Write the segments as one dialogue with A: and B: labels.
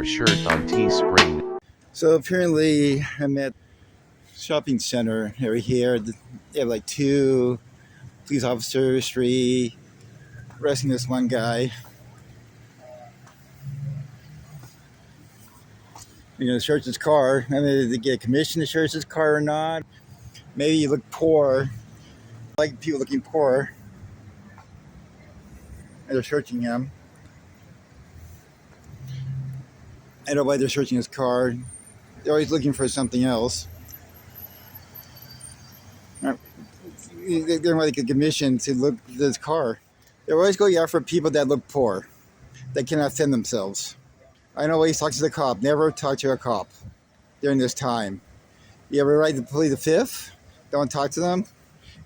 A: shirt on Teespring.
B: So apparently I'm at shopping center over here. They have like 2 police officers, 3 arresting this one guy. Search his car. I mean, did they get a commission to search his car or not? Maybe you look poor. I like people looking poor. And they're searching him. I don't know why they're searching his car. They're always looking for something else. They're like a commission to look at his car. They're always going after people that look poor, that cannot defend themselves. I know why he's talking to the cop. Never talk to a cop during this time. You have a right to plead the fifth. Don't talk to them.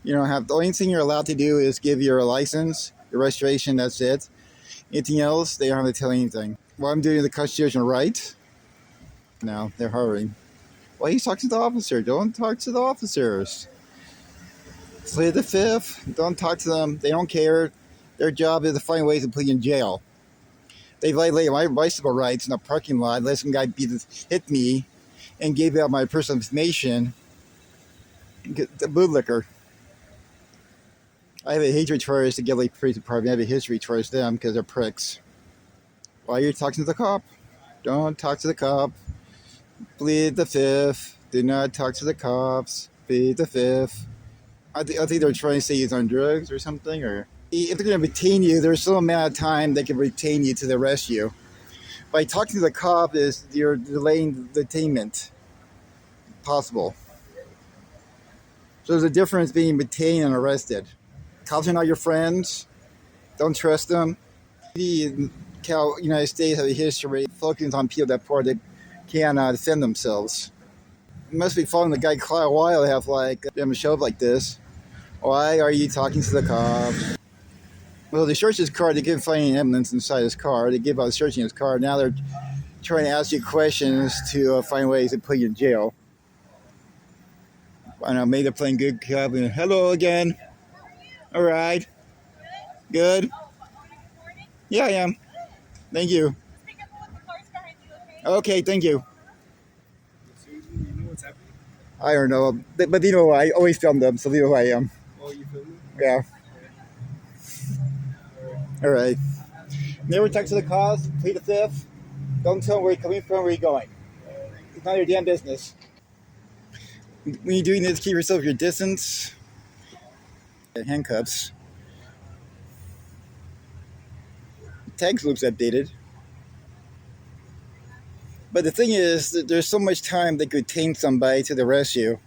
B: You don't have. The only thing you're allowed to do is give your license, your registration. That's it. Anything else, they don't have to tell you anything. Well, I'm doing the constitutional right. Now they're hurrying. Well, he's talking to the officer. Don't talk to the officers. Plead the fifth. Don't talk to them. They don't care. Their job is to find ways to put you in jail. They violated my bicycle rights in a parking lot. Let some guy hit me and gave out my personal information. Get the bootlicker. I have a hatred towards the Gilroy Police Department. I have a history towards them because they're pricks. While you're talking to the cop, don't talk to the cop. Plead the fifth. Do not talk to the cops. Plead the fifth. I think they're trying to say he's on drugs or something. Or if they're going to retain you, there's some amount of time they can retain you to arrest you. By talking to the cop, you're delaying the detainment possible. So there's a difference being detained and arrested. Cops are not your friends. Don't trust them. The United States have a history focusing on people that poor that cannot defend themselves. You must be following the guy quite a while to have a show like this. Why are you talking to the cops? Well, they searched his car. They couldn't find any evidence inside his car. They gave out searching his car. Now they're trying to ask you questions to find ways to put you in jail. I don't know, maybe they're playing good cop. Hello again. All right. Good. Yeah, I am. Thank you. Okay, thank you. I don't know, but you know, I always film them, so you know who I am.
C: Oh, you film them?
B: Yeah. All right. Never talk to the cops. Plead the fifth. Don't tell them where you're coming from, where you're going. It's not your damn business. When you're doing this, keep yourself your distance. Handcuffs. Tags looks updated. But the thing is, that there's so much time they could detain somebody to arrest you.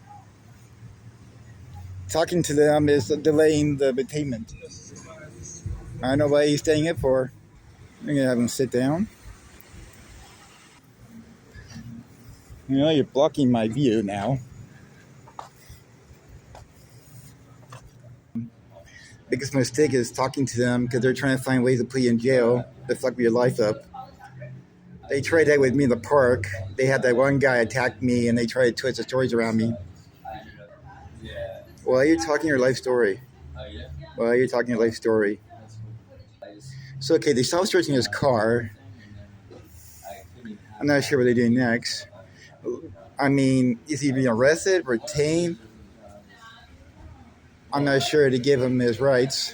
B: Talking to them is delaying the detainment. I don't know why he's staying it for. I'm going to have him sit down. You're blocking my view now. Biggest mistake is talking to them because they're trying to find ways to put you in jail to fuck your life up. They tried that with me in the park. They had that one guy attack me and they tried to twist the stories around me. Why are you talking your life story? Why are you talking your life story? So, okay, they stopped searching his car. I'm not sure what they're doing next. I mean, is he being arrested, retained? I'm not sure to give him his rights.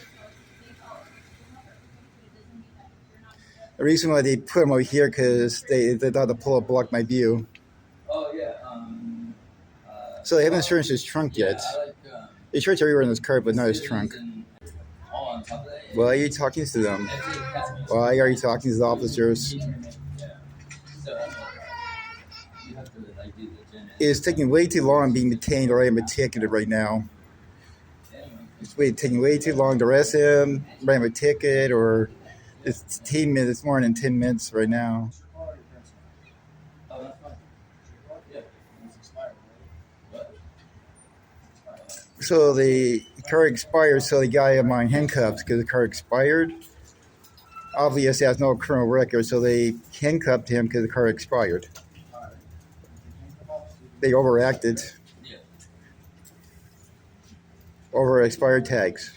B: The reason why they put him over here because they thought the pull-up blocked my view.
C: Oh, yeah.
B: So they haven't searched his trunk yet. They searched everywhere in his car, but not his trunk. Why are you talking to them? Why are you talking to the officers? It's taking way too long being detained, or I am ticketed right now. It's taking way too long to arrest him, write him a ticket, or it's 10 minutes. It's more than 10 minutes right now. So the car expired, so the guy had my handcuffs because the car expired. Obviously, he has no criminal record, so they handcuffed him because the car expired. They overacted. Over expired tags.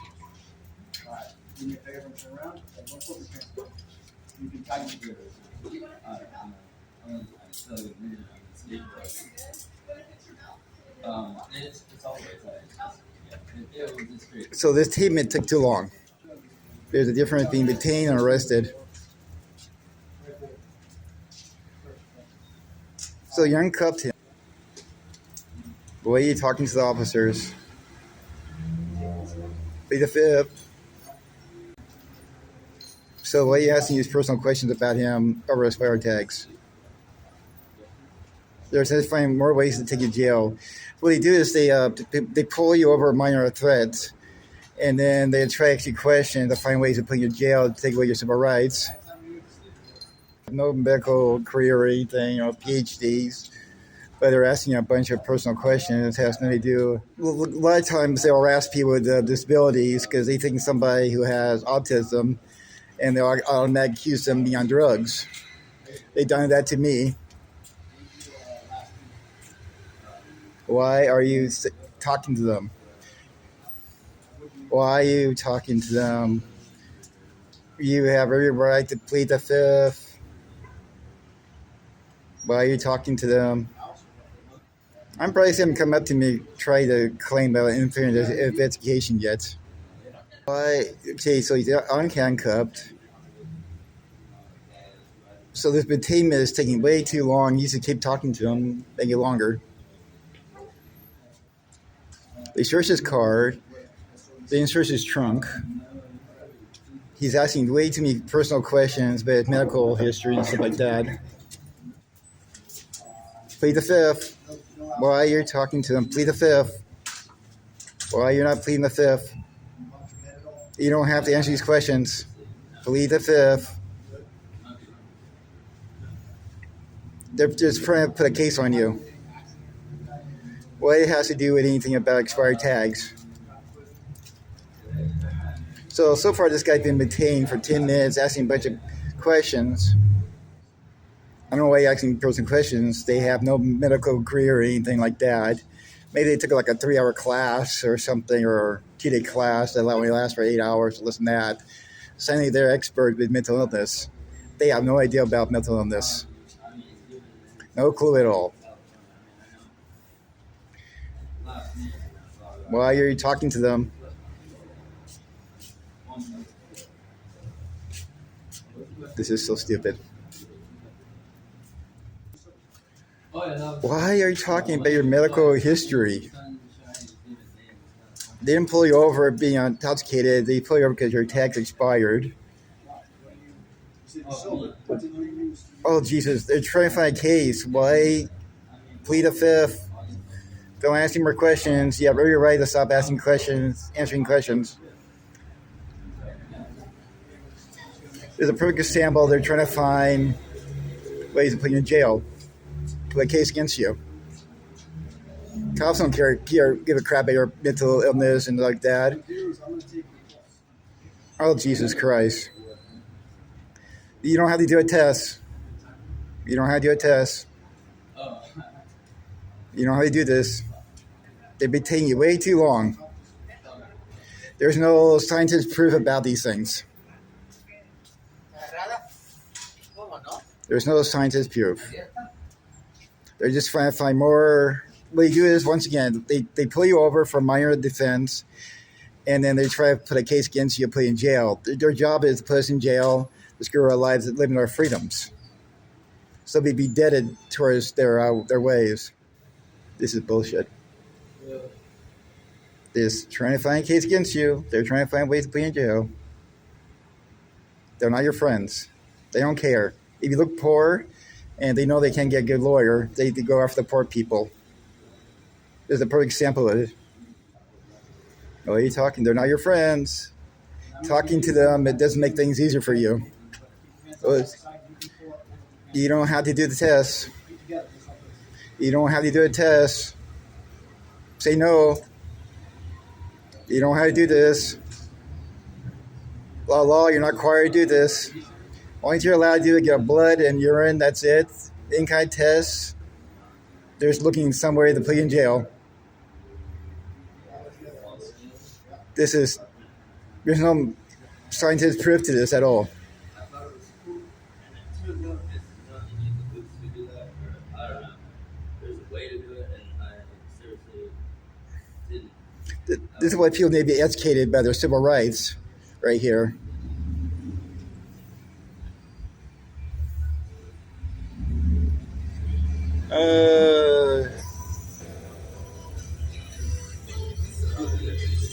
B: So this statement took too long. There's a difference between detained and arrested. So you uncuffed him. The way you're talking to the officers. Plead the fifth. So the way you're asking these personal questions about him over his fire tags. They're trying to find more ways to take you to jail. What they do is they pull you over minor threats, and then they try to ask you questions to find ways to put you in jail to take away your civil rights. No medical career or anything, PhDs, but they're asking you a bunch of personal questions. It has nothing to do. A lot of times they'll ask people with disabilities because they think somebody who has autism, and they'll automatically accuse them of being on drugs. They've done that to me. Why are you talking to them? Why are you talking to them? You have every right to plead the fifth. Why are you talking to them? I'm probably seeing them come up to me, try to claim that unfair investigation yet. Why? Okay, so he's unhandcuffed. So this detainment is taking way too long. You should keep talking to him, make it longer. They search his car. They search his trunk. He's asking way too many personal questions about his medical history and stuff like that. Plead the fifth. Why you're talking to them? Plead the fifth. Why you're not pleading the fifth? You don't have to answer these questions. Plead the fifth. They're just trying to put a case on you. What it has to do with anything about expired tags. So far this guy's been detained for 10 minutes asking a bunch of questions. I don't know why you're asking personal questions. They have no medical career or anything like that. Maybe they took like a 3-hour class or something, or 2-day class that only lasts for 8 hours to listen to that. Suddenly they're experts with mental illness. They have no idea about mental illness. No clue at all. Why are you talking to them? This is so stupid. Why are you talking about your medical history? They didn't pull you over being intoxicated. They pull you over because your tag's expired. Oh, Jesus. They're trying to find a case. Why? Plead the fifth. Don't ask any more questions. You have every right to stop asking questions, answering questions. There's a perfect example. They're trying to find ways to put you in jail, put a case against you. Cops don't care, give a crap about your mental illness and like that. Oh, Jesus Christ. You don't have to do a test. You don't have to do a test. You don't have to do this. They've been taking you way too long. There's no scientific proof about these things. There's no scientific proof. They're just trying to find more. What you do is, once again, they pull you over for minor defense, and then they try to put a case against you, put you in jail. Their job is to put us in jail, to screw our lives, living our freedoms. So they'd be indebted towards their ways. This is bullshit. They're just trying to find a case against you. They're trying to find ways to put you in jail. They're not your friends. They don't care. If you look poor and they know they can't get a good lawyer, they go after the poor people. There's a perfect example of it. What are you talking? They're not your friends. Talking to them, it doesn't make things easier for you. You don't have to do the test. You don't have to do a test. Say no. You don't have to do this. Law, you're not required to do this. Only thing you're allowed to do is get blood and urine, that's it. Any kind of tests, there's looking somewhere to put you in jail. There's no scientific proof to this at all. This is why people need to be educated about their civil rights right here.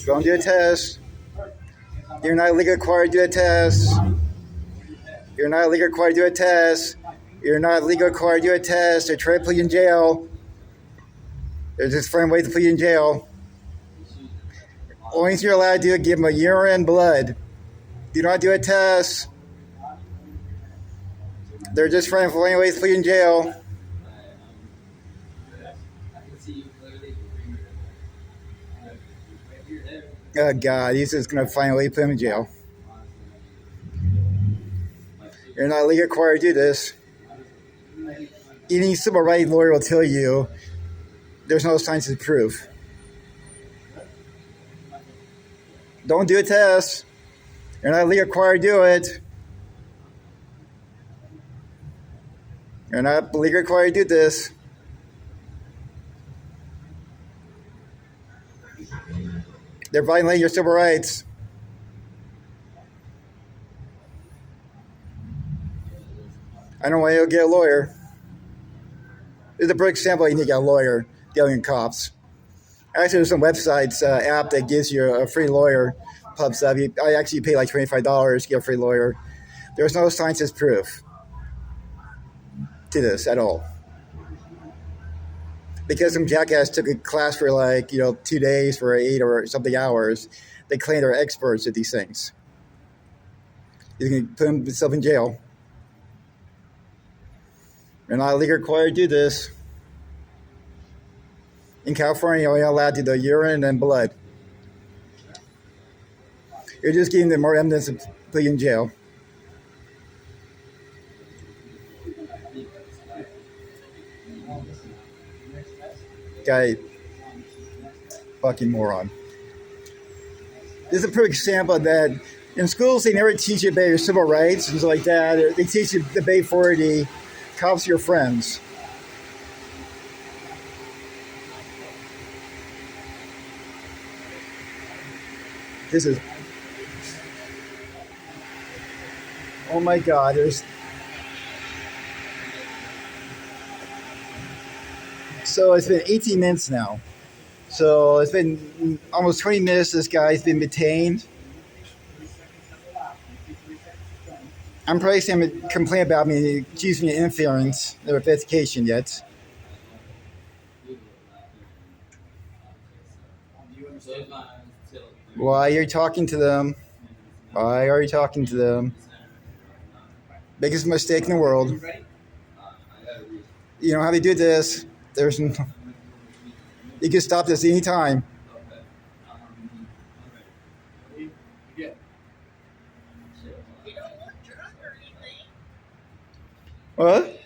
B: Don't do a test. You're not legally required to do a test. You're not legally required to do a test. You're not legally required to do a test. They're trying to put you in jail. They're just finding ways to put you in jail. Only thing you're allowed to do is give them a urine and blood. Do not do a test. They're just trying to find ways to put you in jail. Oh, God, he's just going to find a way to put him in jail. You're not legally required to do this. Any civil rights lawyer will tell you there's no scientific proof. Don't do a test. You're not legally required to do it. You're not legally required to do this. They're violating your civil rights. I don't know why you'll get a lawyer. There's a perfect example you need to get a lawyer dealing with cops. Actually, there's some websites, app that gives you a free lawyer, pops up. I actually pay like $25 to get a free lawyer. There's no scientific proof to this at all. Because some jackass took a class for 2 days for 8 or something hours, they claim they're experts at these things. You can put themselves in jail. You're not legally required to do this. In California, you're only allowed to do urine and blood. You're just giving them more evidence to put you in jail. Guy, fucking moron. This is a perfect example that in schools they never teach you about your civil rights and stuff like that. They teach you the Bay 40, cops are your friends. This is, oh my God, so it's been 18 minutes now. So it's been almost 20 minutes this guy's been detained. I'm probably saying him complain about me, accusing me of interference or investigation yet. Why are you talking to them? Why are you talking to them? Biggest mistake in the world. You know how they do this. You can stop this anytime. What?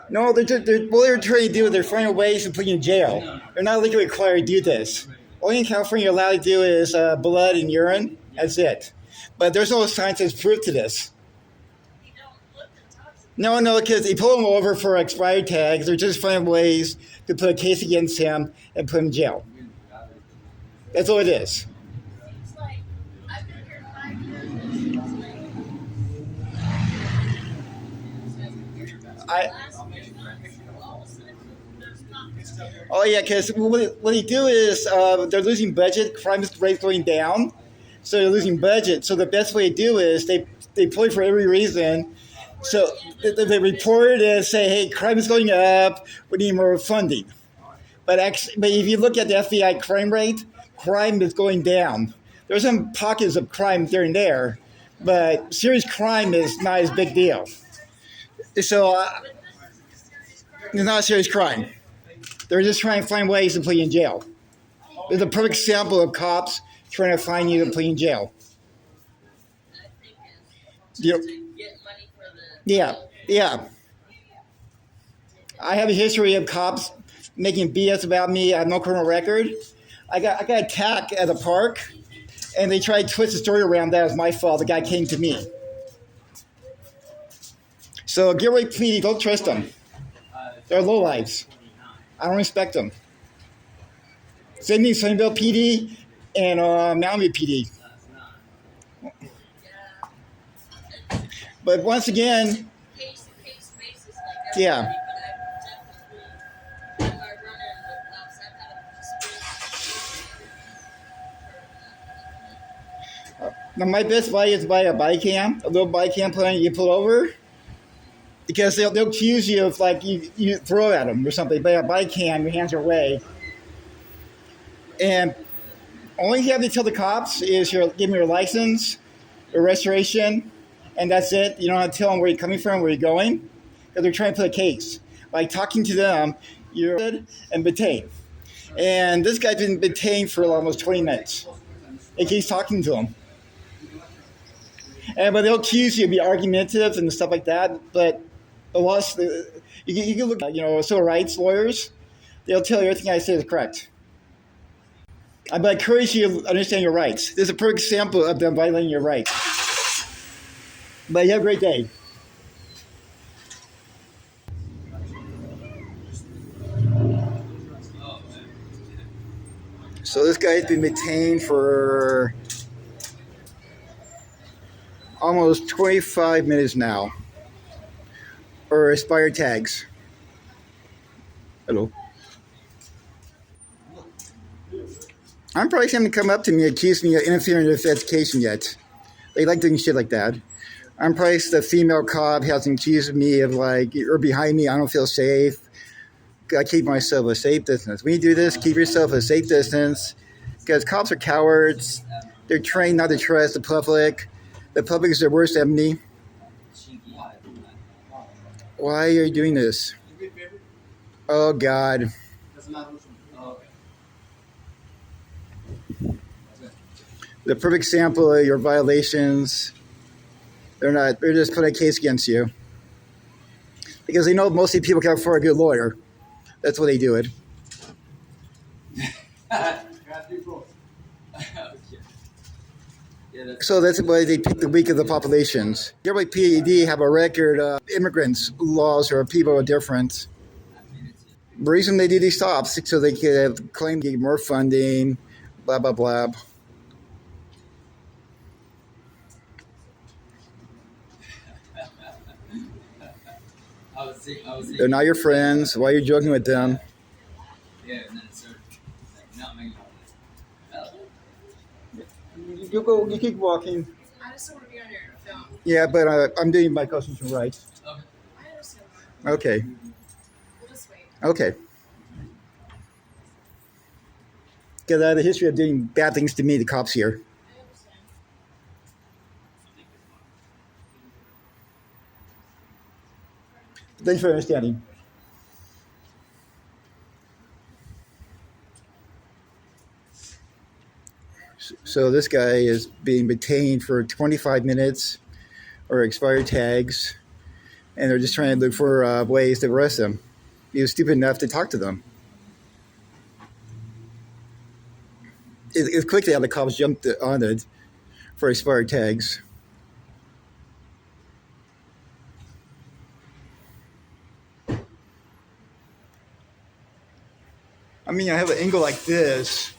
B: No, they're trying to do. They're finding ways to put you in jail. They're not legally required to do this. Only in California you're allowed to do is blood and urine. That's it. But there's no scientific proof to this. No, because they pull him over for expired tags. They're just finding ways to put a case against him and put him in jail. That's all it is. Oh yeah, because what they do is they're losing budget. Crime rate going down, so they're losing budget. So the best way to do is they pull for every reason. So they report it and say, "Hey, crime is going up. We need more funding." But if you look at the FBI crime rate, crime is going down. There's some pockets of crime here and there, but serious crime is not as big deal. So it's not a serious crime. They're just trying to find ways to put you in jail. There's a perfect example of cops trying to find you to put you in jail. Yeah. I have a history of cops making BS about me. I have no criminal record. I got attacked at a park, and they tried to twist the story around that it was my fault. The guy came to me. So Gilroy, please don't trust them. They're lowlives. I don't respect them. Same thing, Sunnyvale PD and Mountain View PD. But once again, yeah. Now my best buy is buy a body cam, a little body cam plan you pull over, because they'll accuse you of like you throw at them or something. But a body cam, your hands are away, and only you have to tell the cops is give them your license, your registration, and that's it. You don't have to tell them where you're coming from, where you're going, because they're trying to put a case. By talking to them, you're and detained. And this guy's been detained for almost 20 minutes. He keeps talking to him. But they'll accuse you of being argumentative and stuff like that. But a lot of, you can look at, civil rights lawyers. They'll tell you everything I say is correct. I encourage you to understand your rights. This is a perfect example of them violating your rights. But you have a great day. So this guy's been detained for almost 25 minutes now. Or expired tags. Hello. I'm probably having to come up to me and accuse me of interfering with education yet. They like doing shit like that. I'm probably the female cop hasn't accused me of or behind me, I don't feel safe. I keep myself a safe distance. When you do this, keep yourself a safe distance, because cops are cowards. They're trained not to trust the public. The public is their worst enemy. Why are you doing this? Oh, God. The perfect example of your violations. They're just putting a case against you. Because they know mostly people can afford a good lawyer. That's why they do it. So that's why they pick the weak of the populations. Gilroy PD have a record of immigrants laws or people are different. The reason they do these stops is so they can claim to get more funding, blah, blah, blah. They're not your friends. Why are you joking with them? Yeah, and then it started not making You keep walking.
C: I just don't want to be on your film.
B: Yeah, but I'm doing my constitutional rights.
C: Okay. I understand that.
B: Okay.
C: We'll just wait.
B: Okay. Because I have a history of doing bad things to me, the cops here.
C: I understand.
B: Thanks for understanding. So this guy is being detained for 25 minutes or expired tags, and they're just trying to look for ways to arrest him. He was stupid enough to talk to them. It's quickly how the cops jumped on it for expired tags. I mean, I have an angle like this.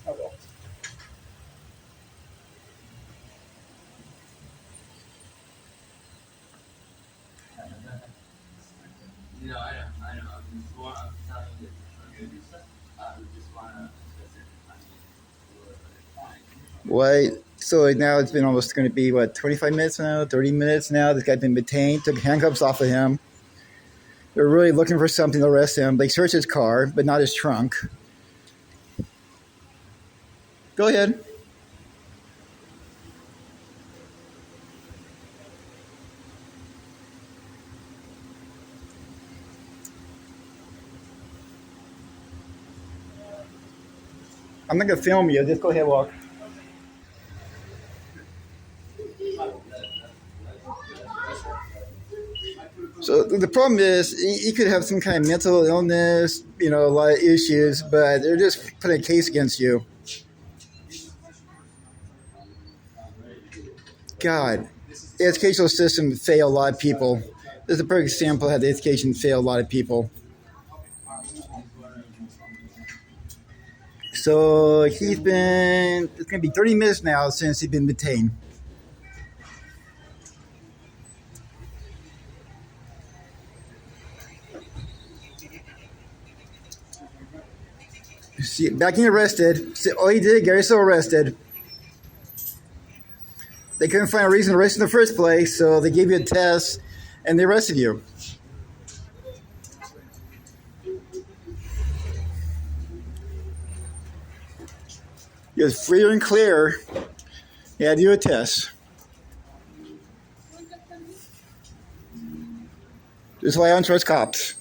D: I know. I'm telling you that I just want to
B: Why? So now it's been almost going to be, 25 minutes now, 30 minutes now. This guy's been detained, took handcuffs off of him. They're really looking for something to arrest him. They searched his car, but not his trunk. Go ahead. I'm not going to film you. Just go ahead, walk. So the problem is he could have some kind of mental illness, a lot of issues, but they're just putting a case against you. God, the educational system failed a lot of people. This is a perfect example of how the education failed a lot of people. So it's going to be 30 minutes now since he's been detained. See, back getting arrested. See, all he did, get yourself arrested. They couldn't find a reason to arrest you in the first place, so they gave you a test and they arrested you. It was free and clear. You had to do a test. This is why I don't trust cops.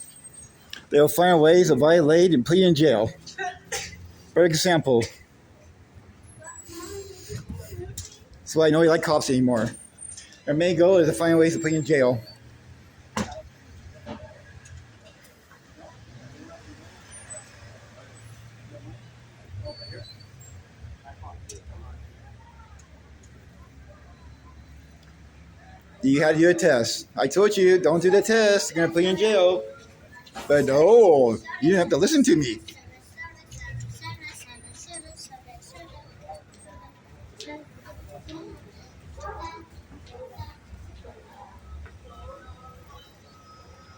B: They'll find ways to violate and put you in jail. For example, that's why I know you like cops anymore. Their main goal is to find ways to put you in jail. You had to do a test. I told you, don't do the test. They're going to put you in jail. But no, you didn't have to listen to me.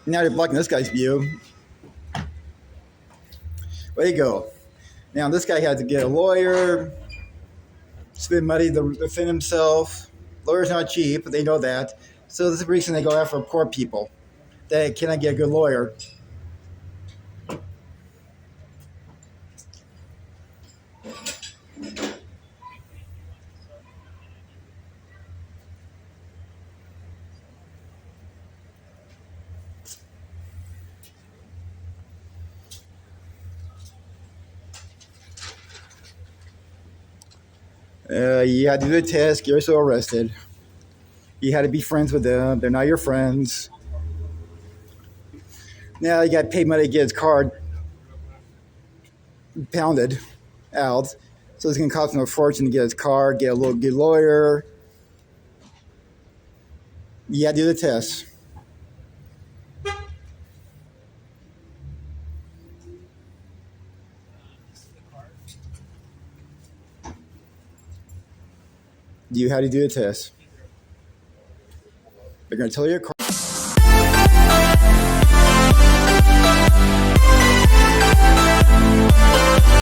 B: Now they're blocking this guy's view. There you go. Now this guy had to get a lawyer, spend money to defend himself. Lawyers not cheap, but they know that. So this is the reason they go after poor people. They cannot get a good lawyer. You had to do the test, get yourself arrested. You had to be friends with them. They're not your friends. Now you got to pay money to get his card pounded out. So it's going to cost him a fortune to get his card, get a little good lawyer. You had to do the test. You had to do the test. They're going to tell you your card.